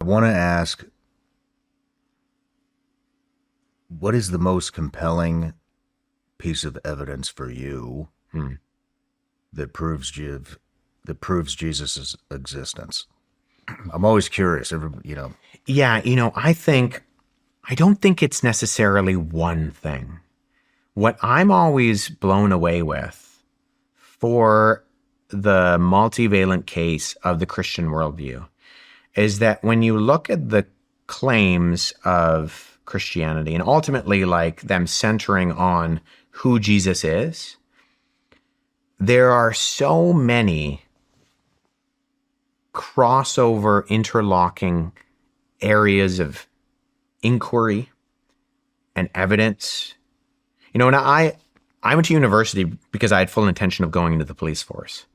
I want to ask, what is the most compelling piece of evidence for you Hmm. that proves Jesus' existence? I'm always curious. Yeah, I don't think it's necessarily one thing. What I'm always blown away with for the multivalent case of the Christian worldview is that when you look at the claims of Christianity and ultimately like them centering on who Jesus is, there are so many crossover, interlocking areas of inquiry and evidence. And I went to university because I had full intention of going into the police force.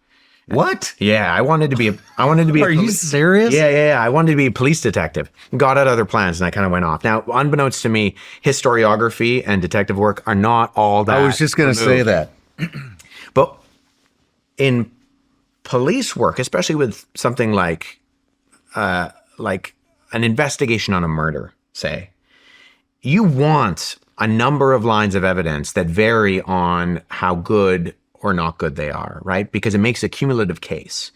What? Yeah, I wanted to be a Are you serious? yeah. I wanted to be a police detective. Got out other plans and I kind of went off. Now, unbeknownst to me, historiography and detective work are not all I was that just going to say removed. that. But in police work, especially with something like an investigation on a murder, say, you want a number of lines of evidence that vary on how good or not good they are, right? Because it makes a cumulative case.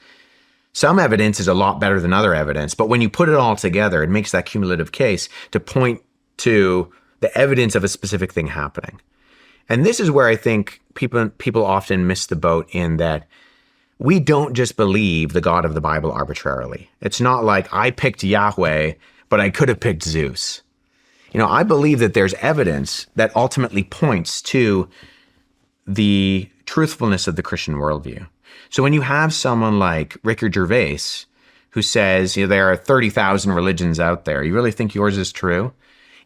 Some evidence is a lot better than other evidence, but when you put it all together, it makes that cumulative case to point to the evidence of a specific thing happening. And this is where I think people often miss the boat in that we don't just believe the God of the Bible arbitrarily. It's not like I picked Yahweh, but I could have picked Zeus. I believe that there's evidence that ultimately points to the truthfulness of the Christian worldview. So when you have someone like Richard Gervais, who says, there are 30,000 religions out there, you really think yours is true?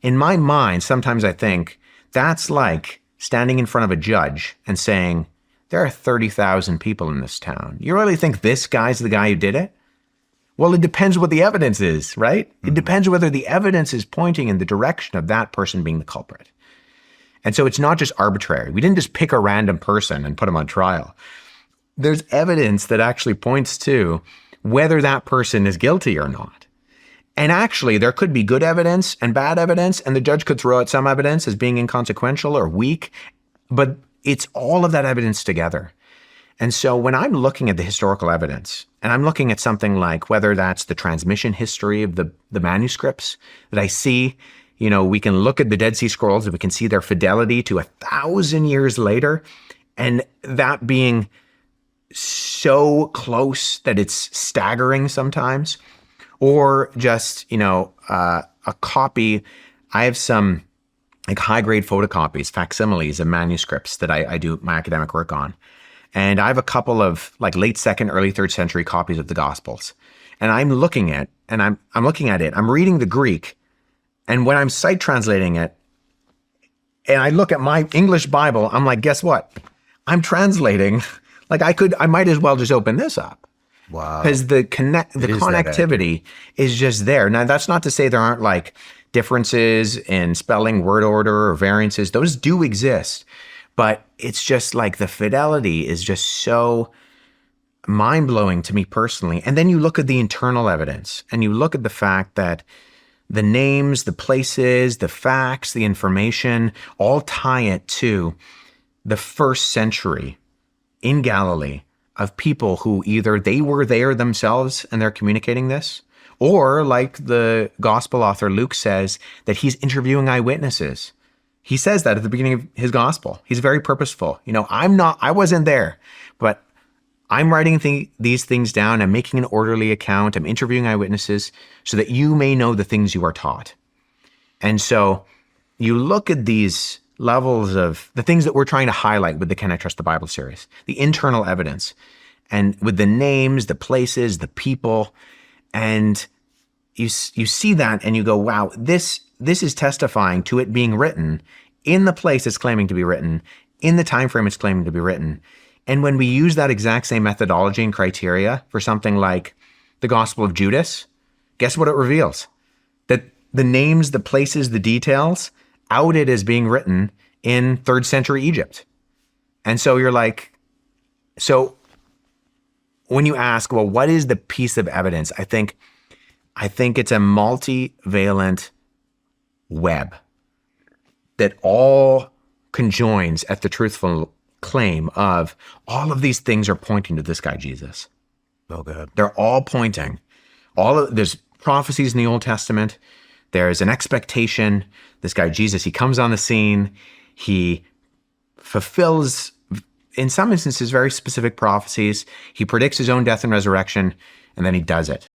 In my mind, sometimes I think that's like standing in front of a judge and saying, there are 30,000 people in this town. You really think this guy's the guy who did it? Well, it depends what the evidence is, right? It depends whether the evidence is pointing in the direction of that person being the culprit. And so it's not just arbitrary. We didn't just pick a random person and put him on trial. There's evidence that actually points to whether that person is guilty or not. And actually, there could be good evidence and bad evidence, and the judge could throw out some evidence as being inconsequential or weak, but it's all of that evidence together. And so when I'm looking at the historical evidence, and I'm looking at something like whether that's the transmission history of the manuscripts that I see, we can look at the Dead Sea Scrolls and we can see their fidelity to 1,000 years later, and that being so close that it's staggering sometimes, or just, a copy. I have some like high grade photocopies, facsimiles of manuscripts that I do my academic work on. And I have a couple of like late second, early third century copies of the Gospels. And I'm looking at it. I'm reading the Greek. And when I'm sight translating it, and I look at my English Bible, I'm like, guess what? I'm translating. Like I might as well just open this up. Wow. Because the is that connectivity is just there. Now, that's not to say there aren't like differences in spelling, word order, or variances. Those do exist. But it's just like the fidelity is just so mind-blowing to me personally. And then you look at the internal evidence and you look at the fact that the names, the places, the facts, the information all tie it to the first century in Galilee of people who either they were there themselves and they're communicating this, or like the gospel author Luke says, that he's interviewing eyewitnesses. He says that at the beginning of his gospel. He's very purposeful. I wasn't there, but I'm writing these things down. I'm making an orderly account. I'm interviewing eyewitnesses so that you may know the things you are taught. And so you look at these levels of the things that we're trying to highlight with the Can I Trust the Bible series, the internal evidence, and with the names, the places, the people, and you see that and you go, wow, this is testifying to it being written in the place it's claiming to be written, in the time frame it's claiming to be written. And when we use that exact same methodology and criteria for something like the Gospel of Judas, guess what it reveals? That the names, the places, the details out it as being written in 3rd century Egypt. And so you're like, so when you ask, well, what is the piece of evidence? I think I think it's a multivalent web that all conjoins at the truthful claim of all of these things are pointing to this guy, Jesus. Oh, God. They're all pointing. There's prophecies in the Old Testament. There's an expectation. This guy, Jesus, he comes on the scene. He fulfills, in some instances, very specific prophecies. He predicts his own death and resurrection, and then he does it.